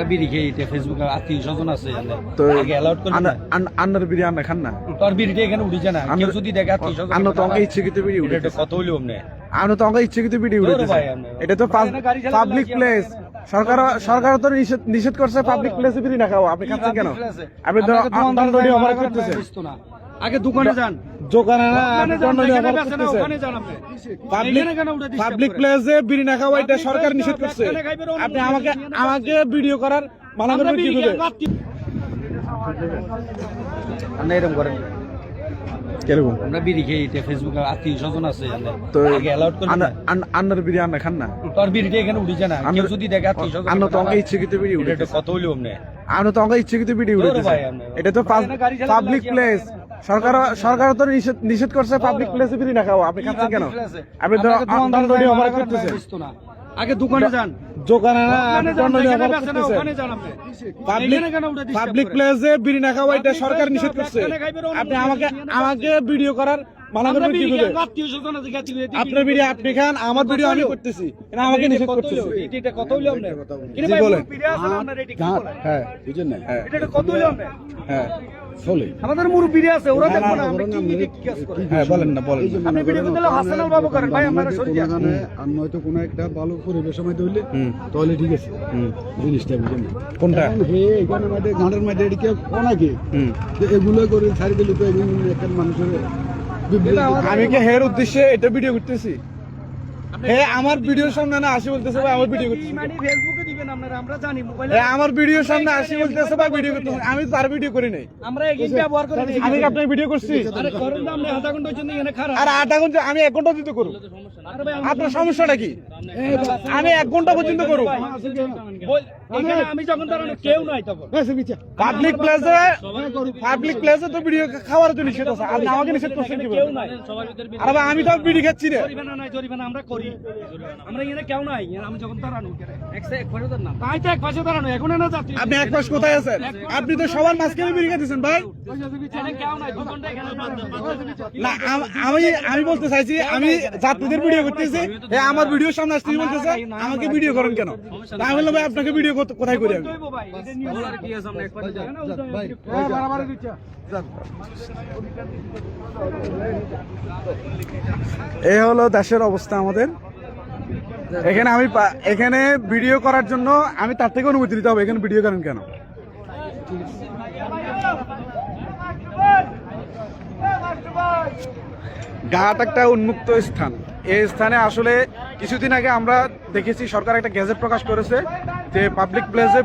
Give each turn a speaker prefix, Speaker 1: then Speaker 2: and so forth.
Speaker 1: আমরা বিড়ি খেয়ে এটা ফেসবুকে আত্মীয় স্বজন আছে
Speaker 2: তো
Speaker 1: আগে অ্যালাউড করি না
Speaker 2: আন্নার বিড়ি আন্না খান না
Speaker 1: তোর বিড়িটা এখানে উঠে না কেউ যদি দেখে আত্মীয় স্বজন
Speaker 2: আন্ন তো অঙ্কে ইচ্ছাকৃত বিড়ি উঠে
Speaker 1: এটা কত হইলো আমনে
Speaker 2: আন্ন তো অঙ্কে ইচ্ছাকৃত বিড়ি উঠে এটা তো পাবলিক প্লেস সরকার তো নিষেধ করছে পাবলিক প্লেসে বিড়ি না খাওয়া আপনি খাচ্ছেন কেন আপনি তো দণ্ডনীয় অপরাধ করতেছেন
Speaker 1: আগে দোকানে যান
Speaker 2: দোকানে না আপনি দণ্ডনীয় অপরাধ করতেছেন
Speaker 1: ওখানে যান আপনি
Speaker 2: পাবলিক প্লেসে বিড়ি না খাওয়া এটা সরকার নিষেধ করছে আপনি আমাকে ভিডিও করার মানা করবেন কিভাবে
Speaker 1: আমরা এরকম করেন
Speaker 2: কিরকম
Speaker 1: আমরা বিড়ি খেয়ে এটা ফেসবুকে আত্মীয় স্বজন আছে
Speaker 2: তো
Speaker 1: আগে অ্যালাউড করি না
Speaker 2: আন্নার বিড়ি আন্না খান না
Speaker 1: তোর বিড়িটা এখানে উঠে না কেউ যদি দেখে আত্মীয় স্বজন
Speaker 2: আন্ন তো অঙ্কে ইচ্ছাকৃত বিড়ি উঠে
Speaker 1: এটা কত হইলো আমনে
Speaker 2: আন্ন তো অঙ্কে ইচ্ছাকৃত বিড়ি উঠে এটা তো পাবলিক প্লেস সরকার তো নিষেধ করছে পাবলিক প্লেসে বিড়ি না খাওয়া আপনি খাচ্ছেন কেন আপনি তো দণ্ডনীয় অপরাধ করতেছেন
Speaker 1: আগে দোকানে যান
Speaker 2: দোকানে না আপনি দণ্ডনীয় অপরাধ করতেছেন
Speaker 1: ওখানে যান আপনি
Speaker 2: পাবলিক প্লেসে বিড়ি না খাওয়া এটা সরকার নিষেধ করছে আপনি আমাকে ভিডিও করার মানা করবেন কিভাবে আপনার ভিডিও আপনি খান আমার ভিডিও আমি করতেছি এটা আমাকে নিষেধ করতেছে
Speaker 1: এটা কত হইলো আপনার
Speaker 2: জি বলেন
Speaker 3: হ্যাঁ বুঝেন না
Speaker 1: এটা কত হইলো আপনার
Speaker 2: হ্যাঁ
Speaker 3: চলে
Speaker 1: আমাদের মুরব্বী আছে ওরা দেখো না আমরা কি কাজ করি
Speaker 2: হ্যাঁ বলেন না বলেন
Speaker 1: আপনি ভিডিও করতে হাসানাল বাবু করেন ভাই আমরা সরি যান
Speaker 3: আর নয়তো কোনো একটা ভালো পরিবেশ সময় হইলে তাহলে ঠিক আছে জিনিসটা বুঝেন না
Speaker 2: কোনটা
Speaker 3: হে এখানে মধ্যে গানের মধ্যে এদিকে অনেকে এগুলো করে ছাড়ি দিলে তো একটা মানুষের
Speaker 2: আমি কি হের উদ্দেশ্যে এটা ভিডিও করতেছি হে আমার ভিডিওর সামনে না আসি বলতেছে ভাই আমার ভিডিও করতেছি
Speaker 1: মানে ফেসবুকে দিবেন আপনারা আমরা জানি মোবাইলে
Speaker 2: হে আমার ভিডিওর সামনে আসি বলতেছে ভাই ভিডিও করতেছি আমি তো তার ভিডিও করি নাই
Speaker 1: আমরা এই ব্যবহার করি
Speaker 2: আমি কি আপনার ভিডিও করছি
Speaker 1: আরে করেন তো আপনি আধা ঘন্টার জন্য এখানে খারাপ
Speaker 2: আর আধা ঘন্টা আমি 1 ঘন্টা দিতে করব আপনার সমস্যাটা কি আমি 1 ঘন্টা পর্যন্ত করব
Speaker 1: এখানে আমি যখন দাঁড়ানো কেউ নাই তখন
Speaker 2: পাবলিক প্লেসে তো ভিডিও খাওয়ার জন্য নিষেধ আছে আপনি আমাকে নিষেধ করছেন কি
Speaker 1: কেউ নাই
Speaker 2: আরে ভাই আমি তো ভিডিও খাচ্ছি রে
Speaker 1: জরিমানা আমরা করি আমরা এখানে কেউ নাই আমি যখন দাঁড়ানো এক পাশে দাঁড়ানো তাই তো এক পাশে দাঁড়ানো এখন না যাত্রী
Speaker 2: আপনি এক পাশ কোথায় আছেন আপনি তো সবার মাঝখানে ভিডিও খাচ্ছেন ভাই
Speaker 1: কেউ নাই দোকানটা এখানে
Speaker 2: না আমি বলতে চাইছি আমি যাত্রীদের ভিডিও করতেছি আমার ভিডিওর সামনে আসতে বলতেছে আমাকে ভিডিও করেন কেন আমি বললাম ভাই আপনাকে ভিডিও কোথায় করি আমি এই হলো দেশের অবস্থা আমাদের এখানে ভিডিও করার জন্য আমি তার থেকে অনুমতি দিতে হবে এখানে ভিডিও করেন কেন ঘাট একটা উন্মুক্ত স্থান এই স্থানে আসলে কিছুদিন আগে আমরা দেখেছি সরকার একটা গ্যাজেট প্রকাশ করেছে যে পাবলিক প্লেসে